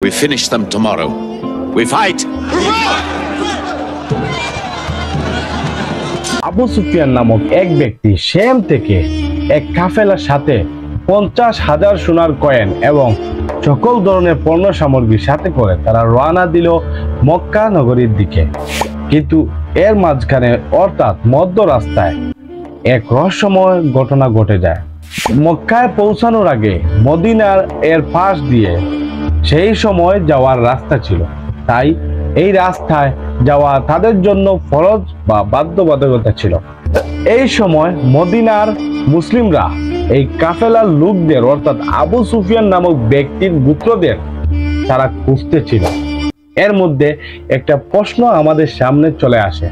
We finish them tomorrow. We fight! Abu Sufian নামক এক ব্যক্তি শেম থেকে এক কাফেলার সাথে 50,000 সোনার কয়েন এবং সকল ধরনের পণ্য সামগ্রী সাথে করে তারা রওনা দিল মক্কা নগরীর দিকে। কিন্তু এর মাঝখানে অর্থাৎ মধ্য রাস্তায় এক রহস্যময় ঘটনা ঘটে যায়। মক্কায় পৌঁছানোর আগে মদিনার এর পাশ দিয়ে সেই সময় যাওয়ার রাস্তা ছিল, তাই এই রাস্তায় যাওয়া তাদের জন্য ফরজ বা বাধ্যবাধকতা ছিল। এই সময় মদিনার মুসলিমরা এই কাফেলার লোকদের অর্থাৎ আবু সুফিয়ান নামক ব্যক্তির গোত্রদের তারা খুঁজতেছিল। এর মধ্যে একটা প্রশ্ন আমাদের সামনে চলে আসে,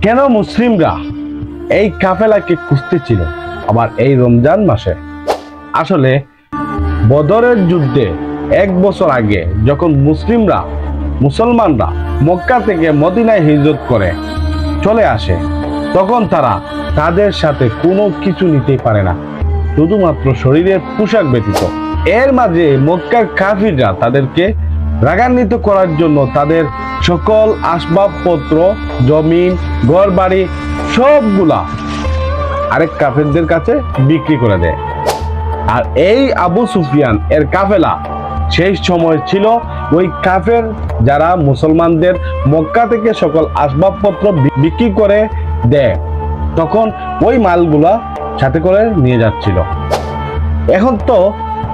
কেন মুসলিমরা এই কাফেলাকে খুঁজতেছিল আবার এই রমজান মাসে? আসলে বদরের যুদ্ধে 1 বছর আগে যখন মুসলমানরা মক্কা থেকে মদিনায় হিজরত করে চলে আসে, তখন তারা তাদের সাথে কোনো কিছু নিতে পারে না, শুধুমাত্র শরীরের পোশাক ব্যতীত। এর মাঝে মক্কার কাফিররা তাদেরকে রাগান্বিত করার জন্য তাদের সকল আসবাবপত্র, জমিন, ঘরবাড়ি সবগুলা আরেক কাফেরদের কাছে বিক্রি করে দেয়। আর এই আবু সুফিয়ান এর কাফেলা সেই সময় ছিল ওই কাফের যারা মুসলমানদের মক্কা থেকে সকল আসবাবপত্র বিক্রি করে দেয়, তখন ওই মালগুলা সাথে করে নিয়ে যাচ্ছিল। এখন তো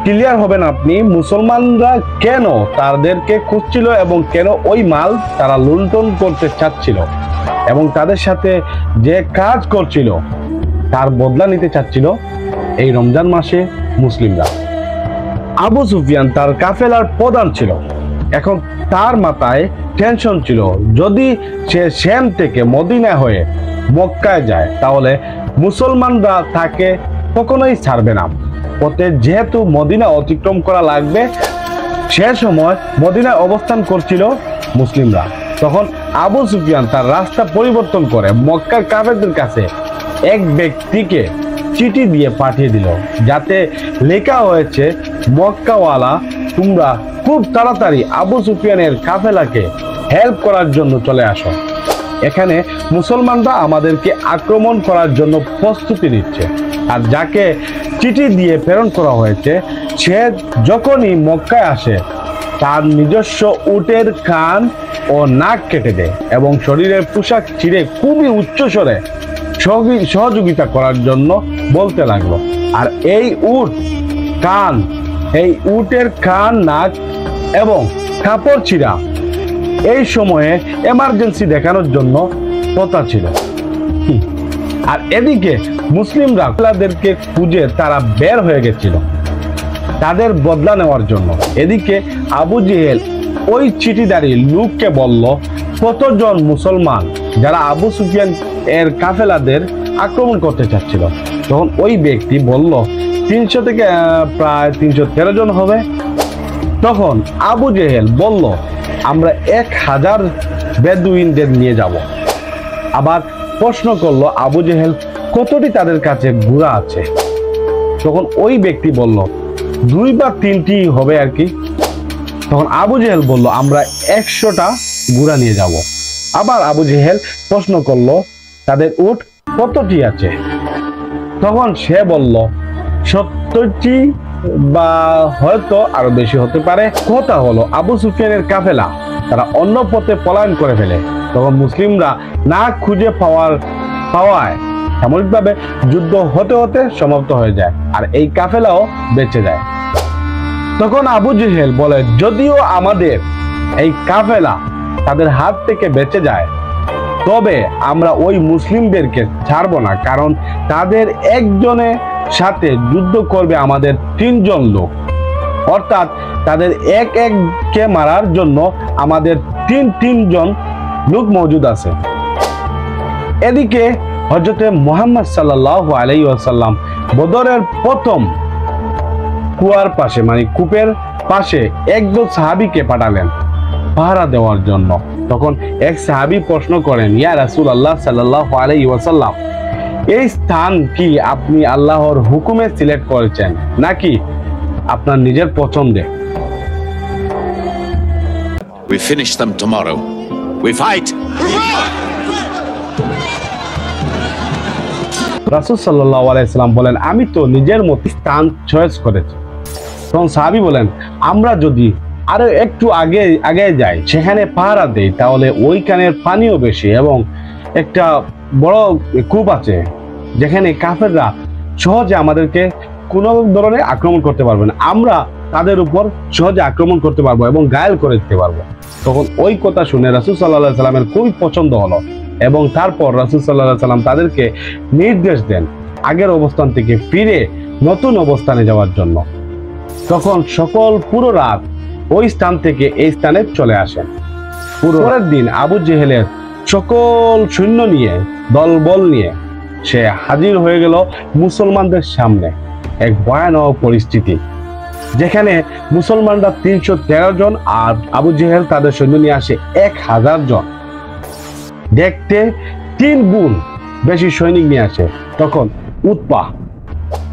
ক্লিয়ার হবেন আপনি মুসলমানরা কেন তাদেরকে খুঁজছিল এবং কেন ওই মাল তারা লুণ্ঠন করতে চাচ্ছিল এবং তাদের সাথে যে কাজ করছিল তার বদলা নিতে চাচ্ছিল এই রমজান মাসে মুসলিমরা। আবু সুফিয়ান তার কাফেলার প্রধান ছিল। এখন তার মাথায় টেনশন ছিল, যদি সে শেম থেকে মদিনা হয়ে মক্কায় যায় তাহলে মুসলমানরা তাকে কখনোই ছাড়বে না। পথে যেহেতু মদিনা অতিক্রম করা লাগবে, সে সময় মদিনায় অবস্থান করছিল মুসলিমরা। তখন আবু সুফিয়ান তার রাস্তা পরিবর্তন করে মক্কার কাফেরদের কাছে এক ব্যক্তিকে চিঠি দিয়ে পাঠিয়ে দিল, যাতে লেখা হয়েছে, মক্কাওয়ালা তোমরা খুব তাড়াতাড়ি আবু সুফিয়ানের কাফেলাকে হেল্প করার জন্য চলে আসো। এখানে মুসলমানরা আমাদেরকে আক্রমণ করার জন্য প্রস্তুতি নিচ্ছে। আর যাকে চিঠি দিয়ে প্রেরণ করা হয়েছে সে যখনই মক্কায় আসে তার নিজস্ব উটের কান ও নাক কেটে দেয় এবং শরীরের পোশাক ছিঁড়ে খুবই উচ্চস্বরে সহযোগিতা করার জন্য বলতে লাগলো। আর এই উটের কান, নাক এবং কাপড় ছিঁড়া এই সময়ে এমার্জেন্সি দেখানোর জন্য কথা ছিল। আর এদিকে মুসলিমরা তাদেরকে খুঁজে তারা বের হয়ে গেছিল তাদের বদলা নেওয়ার জন্য। এদিকে আবু জেহেল ওই চিঠিদারি লোককে বলল কতজন মুসলমান যারা আবু সুফিয়ান এর কাফেলাদের আক্রমণ করতে চাচ্ছিল। তখন ওই ব্যক্তি বলল 300 থেকে প্রায় 313 জন হবে। তখন আবু জেহেল বলল আমরা 1000 বেদুইনদের নিয়ে যাব। আবার প্রশ্ন করলো আবু জেহেল কতটি তাদের কাছে ঘোড়া আছে? তখন ওই ব্যক্তি বলল 2 বা 3টি হবে আর কি। তখন আবু জেহেল বলল আমরা 100টা ঘোড়া নিয়ে যাব। আবার আবু জেহেল প্রশ্ন করলো তাদের উট কতটি আছে? তখন সে বলল 70টি বা হয়তো আরো বেশি হতে পারে। কথা হলো আবু সুফিয়ানের কাফেলা তারা অন্য পথে পলায়ন করে ফেলে। তখন মুসলিমরা না খুঁজে পাওয়ায় সামরিকভাবে যুদ্ধ হতে হতে সমাপ্ত হয়ে যায় আর এই কাফেলাও বেঁচে যায়। তখন আবু জেহেল বলে যদিও আমাদের এই কাফেলা তাদের হাত থেকে বেঁচে যায়, তবে আমরা ওই মুসলিমদেরকে ছাড়ব না, কারণ তাদের একজনের সাথে যুদ্ধ করবে আমাদের 3 জন লোক, অর্থাৎ তাদের এককে মারার জন্য আমাদের 3 জন লোক মজুদ আছে। এদিকে হযরতে মুহাম্মদ সাল্লাল্লাহু আলাইহি ওয়াসাল্লাম বদরের প্রথম কুয়ার পাশে মানে কূপের পাশে একদল সাহাবীকে পাঠালেন পাহারা দেওয়ার জন্য। তখন এক সাহাবী প্রশ্ন করেন, ইয়া রাসূলুল্লাহ সাল্লাল্লাহু আলাইহি ওয়াসাল্লাম, এই স্থান কি আপনি আল্লাহর হুকুমে সিলেক্ট করেছেন নাকি আপনার নিজের পছন্দে? We finish them tomorrow. We fight! রাসূল সাল্লাল্লাহু আলাইহি সাল্লাম বলেন, আমি তো নিজের মতো স্থান চয়েস করেছি। তখন সাহাবী বলেন, আমরা যদি আরো একটু আগে যাই, সেখানে পাহারা দেই, তাহলে ওইখানের পানিও বেশি এবং একটা বড় কূপ আছে, যেখানে কাফেররা সহজে আমাদেরকে কোনো ধরনের আক্রমণ করতে পারবে না। আমরা তাদের উপর সহজে আক্রমণ করতে পারবো এবং ঘায়েল করে দিতে পারবো। তখন ওই কথা শুনে রাসূল সাল্লাল্লাহু আলাইহি সাল্লামের খুবই পছন্দ হলো এবং তারপর রাসূল সাল্লাল্লাহু আলাইহি সাল্লাম তাদেরকে নির্দেশ দেন আগের অবস্থান থেকে ফিরে নতুন অবস্থানে যাওয়ার জন্য। তখন পুরো রাত ওই স্থান থেকে এই স্থানে চলে আসেন। পরের দিন আবু জেহেলের সকল সৈন্য নিয়ে, দলবল নিয়ে সে হাজির হয়ে গেল মুসলমানদের সামনে। এক ভয়ানক পরিস্থিতি, যেখানে মুসলমানরা 313 জন আর আবু জেহেল তাদের সৈন্য নিয়ে আসে 1000 জন। দেখতে 3 গুণ বেশি সৈনিক নিয়ে আসে। তখন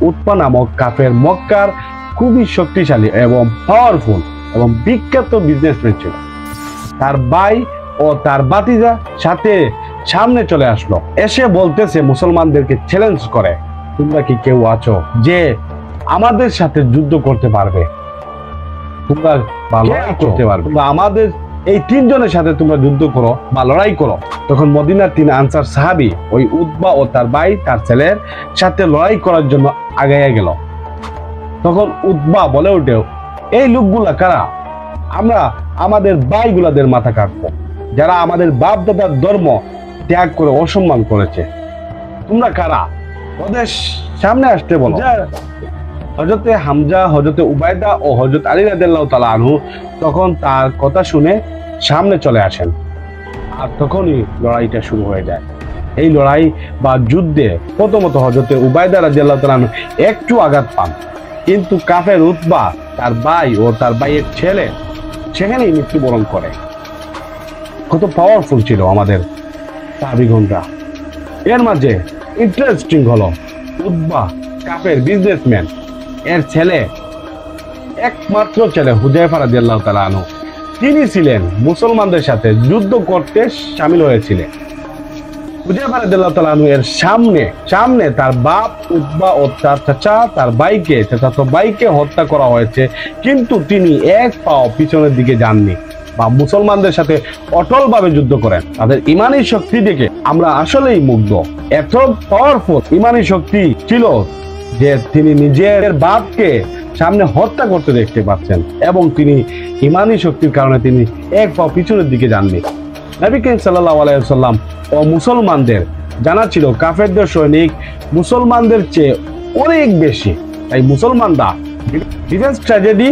উতপা নামক কাফের, মক্কার খুবই শক্তিশালী এবং পাওয়ারফুল এবং বিখ্যাত বিজনেসম্যান ছিল। তার ভাই ও তার ভাতিজা সামনে চলে আসলো, এসে বলতেছে মুসলমানদেরকে চ্যালেঞ্জ করে, তোমরা কি কেউ আছো যে আমাদের সাথে যুদ্ধ করতে পারবে? তোমরা লড়াই করতে পারবে? আমাদের এই 3 জনের সাথে তোমরা যুদ্ধ করো বা লড়াই করো। তখন মদিনার 3 আনসার সাহাবী ওই উতবা ও তার ভাই তার ছেলের সাথে লড়াই করার জন্য আগাইয়া গেল। তখন উতবা বলে ওঠে, এই লোকগুলা কারা? আমরা আমাদের ভাইগুলাদের মাথা কাটবো, যারা আমাদের বাপ দাদার ধর্ম ত্যাগ করে অসম্মান করেছে। তোমরা কারা? ওদের সামনে আসতে বলো। হযরতে হামজা, হযরতে উবাইদা ও হযরত আলী রাদিয়াল্লাহু তাআলা আনহু তখন তার কথা শুনে সামনে চলে আসেন। আর তখনই লড়াইটা শুরু হয়ে যায়। এই লড়াই বা যুদ্ধে প্রথমত হযরতে উবাইদা রাদিয়াল্লাহু তাআলা আনহু একটু আঘাত পান, কিন্তু কাফের উতবা, তার ভাই ও তার ভাইয়ের ছেলে সেখানেই মৃত্যুবরণ করে। কত পাওয়ারফুল ছিল আমাদের সাহাবীগণরা। এর মাঝে ইন্টারেস্টিং হলো, উতবা কাফের বিজনেসম্যান, এর ছেলে, একমাত্র ছেলে হুযায়ফা রাদিয়াল্লাহু তাআলা আনহু, তিনি ছিলেন মুসলমানদের সাথে যুদ্ধ করতে শামিল হয়েছিলেন। হুযায়ফা রাদিয়াল্লাহু তাআলা আনহু এর সামনে তার বাপ উতবা ও তার চাচাতো ভাইকে হত্যা করা হয়েছে, কিন্তু তিনি এক পাও পিছনের দিকে যাননি বা মুসলমানদের সাথে অটলভাবে যুদ্ধ করেন। তাদের ইমানি শক্তি দেখে আমরা আসলেই মুগ্ধ। এত পাওয়ারফুল ইমানি শক্তি ছিল যে তিনি নিজের বাপকে সামনে হত্যা করতে দেখতে পাচ্ছেন এবং তিনি ইমানি শক্তির কারণে তিনি এক পাও পিছনের দিকে যাননি। নবী করিম সাল্লাল্লাহু আলাইহি ওয়াসাল্লাম ও মুসলমানদের জানা ছিল কাফেরদের সৈনিক মুসলমানদের চেয়ে অনেক বেশি, তাই মুসলমানরা ডিফেন্স স্ট্র্যাটেজি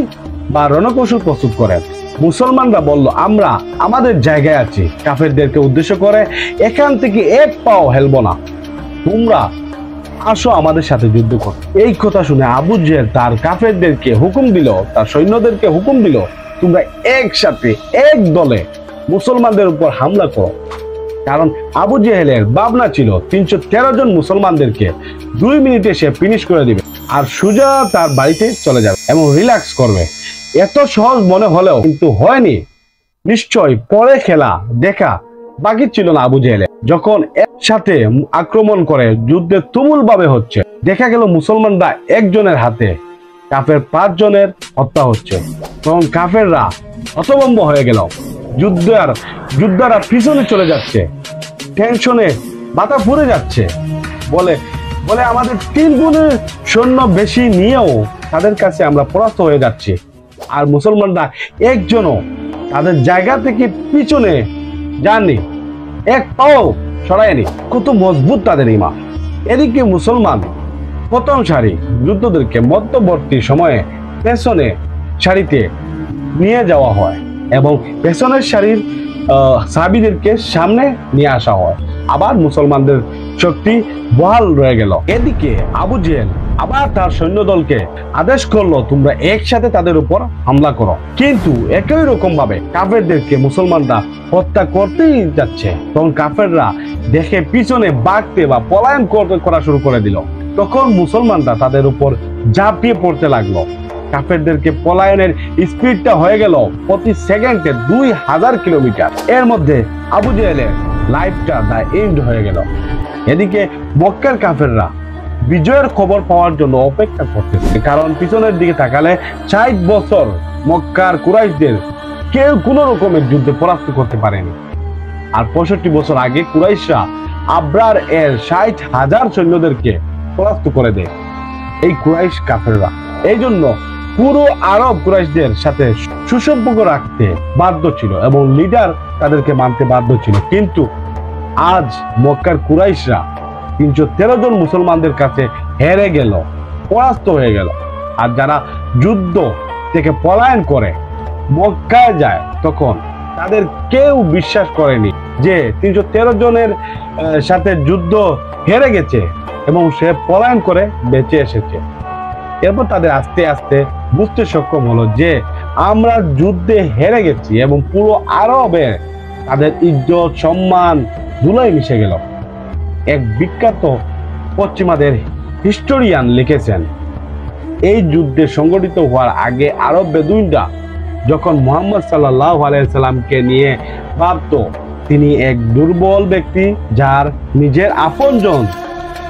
বা রণকৌশল প্রস্তুত করেন। মুসলমানরা বলল, আমরা আমাদের জায়গায় আছি, কাফেরদেরকে উদ্দেশ্য করে, এখান থেকে এক পাও হেলবো না, তোমরা আসো আমাদের সাথে যুদ্ধ কর। এই কথা শুনে আবু জেহেল তার কাফেরদেরকে হুকুম দিল, তার সৈন্যদেরকে হুকুম দিল, তোমরা একসাথে এক দলে মুসলমানদের উপর হামলা করো। কারণ আবু জেহেলের ভাবনা ছিল 313 জন মুসলমানদেরকে 2 মিনিটে সে ফিনিশ করে দিবে আর সোজা তার বাড়িতে চলে যাবে এবং রিল্যাক্স করবে। এত সহজ মনে হলেও কিন্তু হয়নি। নিশ্চয় পরে খেলা দেখা বাকি ছিল না আবু জেহেলের। যখন একসাথে আক্রমণ করে যুদ্ধে তুমুল ভাবে হচ্ছে, দেখা গেল মুসলমানরা একজনের হাতে কাফের 5 জনের হত্যা হচ্ছে। তখন কাফেররা হতভম্ব হয়ে গেল, যোদ্ধারা পিছনে চলে যাচ্ছে, টেনশনে মাথা ফুরে যাচ্ছে, বলে আমাদের 3 গুণের সৈন্য বেশি নিয়েও তাদের কাছে আমরা পরাস্ত হয়ে যাচ্ছি। আর মুসলমানরা একজনও তাদের জায়গা থেকে পিছনে যাননি, এক পাও সরায়নি। কত মজবুত তাদের ঈমান। এদিকে মুসলমান প্রথম সারি যুদ্ধদেরকে মধ্যবর্তী সময়ে পেছনে সারিতে নিয়ে যাওয়া হয় এবং পেছনের সারির সাহাবীদেরকে সামনে নিয়ে আসা হয়। আবার মুসলমানদের শক্তি বহাল রয়ে গেল। এদিকে আবু জেহেল আবার তার সৈন্যদলকে আদেশ করলো, তোমরা একসাথে তাদের উপর হামলা করো। কিন্তু একই রকম ভাবে কাফেরদেরকে মুসলমানরা হত্যা করতেই যাচ্ছে। তখন কাফেররা দেখে পিছনে ভাগতে বা পলায়ন করা শুরু করে দিল। তখন মুসলমানরা তাদের উপর ঝাঁপিয়ে পড়তে লাগলো কাফেরদেরকে পলায়নের স্পিডটা হয়ে গেল প্রতি সেকেন্ডে 2000 কিলোমিটার। এর মধ্যে আবু জেহেলের লাইফটা দা এন্ড হয়ে গেল। এদিকে মক্কার কাফেররা বিজয়ের খবর পাওয়ার জন্য অপেক্ষা করতেছে, কারণ পিছনের দিকে তাকালে 60 বছর মক্কার কুরাইশদের কেউ কোনো রকমের যুদ্ধে পরাস্ত করতে পারেনি। আর 65 বছর আগে কুরাইশরা আবরার এর 60,000 সৈন্যদেরকে পরাস্ত করে দেয় এই কুরাইশ কাফেররা। এই জন্য পুরো আরব কুরাইশদের সাথে সুসম্পর্ক রাখতে বাধ্য ছিল এবং লিডার তাদেরকে মানতে বাধ্য ছিল। কিন্তু আজ মক্কার কুরাইশরা 313 জন মুসলমানদের কাছে হেরে গেল, পরাস্ত হয়ে গেল। আর যারা যুদ্ধ থেকে পলায়ন করে মক্কায় যায়, তখন তাদের কেউ বিশ্বাস করেনি যে 313 জনের সাথে যুদ্ধ হেরে গেছে এবং সে পলায়ন করে বেঁচে এসেছে। এরপর তাদের আস্তে আস্তে বুঝতে সক্ষম হলো যে আমরা যুদ্ধে হেরে গেছি এবং পুরো আরবে তাদের ইজ্জত সম্মান ধুলোয় মিশে গেল। এক বিখ্যাত পশ্চিমাদের হিস্টোরিয়ান লিখেছেন, এই যুদ্ধে সংগঠিত হওয়ার আগে আরব বেদুইনরা যখন মুহাম্মদ সাল্লাল্লাহু আলাইহি সাল্লামকে নিয়ে ভাবত তিনি এক দুর্বল ব্যক্তি যার নিজের আপনজন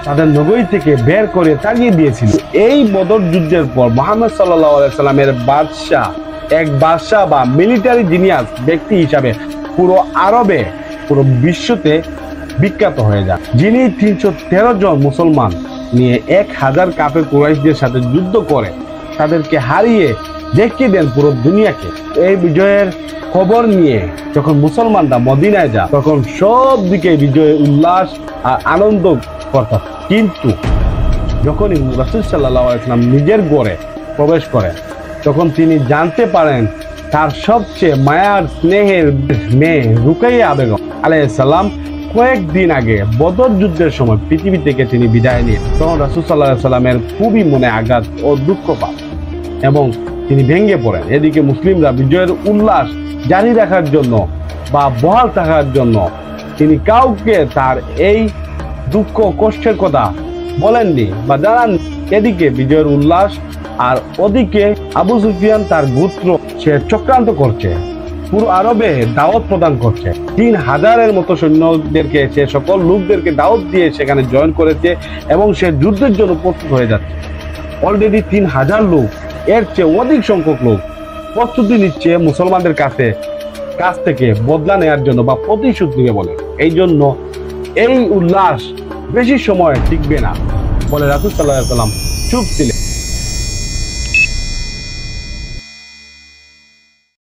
তাদের নগরী থেকে বের করে তাড়িয়ে দিয়েছিল। এই বদর যুদ্ধের পর মুহাম্মদ সাল্লাল্লাহু আলাইহি সাল্লামের এক বাদশাহ বা মিলিটারি জিনিয়াস ব্যক্তি হিসাবে পুরো আরবে, পুরো বিশ্বতে বিখ্যাত হয়ে যান, যিনি 313 জন মুসলমান নিয়ে 1000 কাফের কুরাইশদের সাথে যুদ্ধ করে তাদেরকে হারিয়ে দেখিয়ে দেন পুরো দুনিয়াকে। এই বিজয়ের খবর নিয়ে যখন মুসলমানরা মদিনায় যায়, তখন সব দিকে বিজয় উল্লাস আর আনন্দ করত। কিন্তু যখনই রাসূল সাল্লাল্লাহু আলাইহি ওয়াসাল্লাম নিজের ঘরে প্রবেশ করেন, তখন তিনি জানতে পারেন তার সবচেয়ে মায়ার স্নেহের মেয়ে রুকাইয়া বেগম আলাইহিস সালাম কয়েকদিন আগে বদর যুদ্ধের সময় পৃথিবী থেকে তিনি বিদায় নিয়ে, তখন রাসূল সাল্লাল্লাহু আলাইহি ওয়াসাল্লামের খুবই মনে আঘাত ও দুঃখ পান এবং তিনি ভেঙে পড়েন। এদিকে মুসলিমরা বিজয়ের উল্লাস জারি রাখার জন্য বা বহাল থাকার জন্য তিনি কাউকে তার এই দুঃখ কষ্টের কথা বলেননি বা জানান। এদিকে বিজয়ের উল্লাস আর ওদিকে আবু সুফিয়ান তার গোত্র সে চক্রান্ত করছে, পুরো আরবে দাওয়াত প্রদান করছে। 3000-এর মতো সৈন্যদেরকে সে সকল লোকদেরকে দাওয়াত দিয়ে সেখানে জয়েন করেছে এবং সে যুদ্ধের জন্য প্রস্তুত হয়ে যাচ্ছে। অলরেডি 3000 লোক, এর চেয়ে অধিক সংখ্যক লোক প্রস্তুতি নিচ্ছে মুসলমানদের কাছ থেকে বদলা নেওয়ার জন্য বা প্রতিশোধ নিবে বলে। এই জন্য এই উল্লাস বেশি সময় টিকবে না বলে রাসূল সাল্লাল্লাহু আলাইহি ওয়াসাল্লাম চুপ ছিলেন।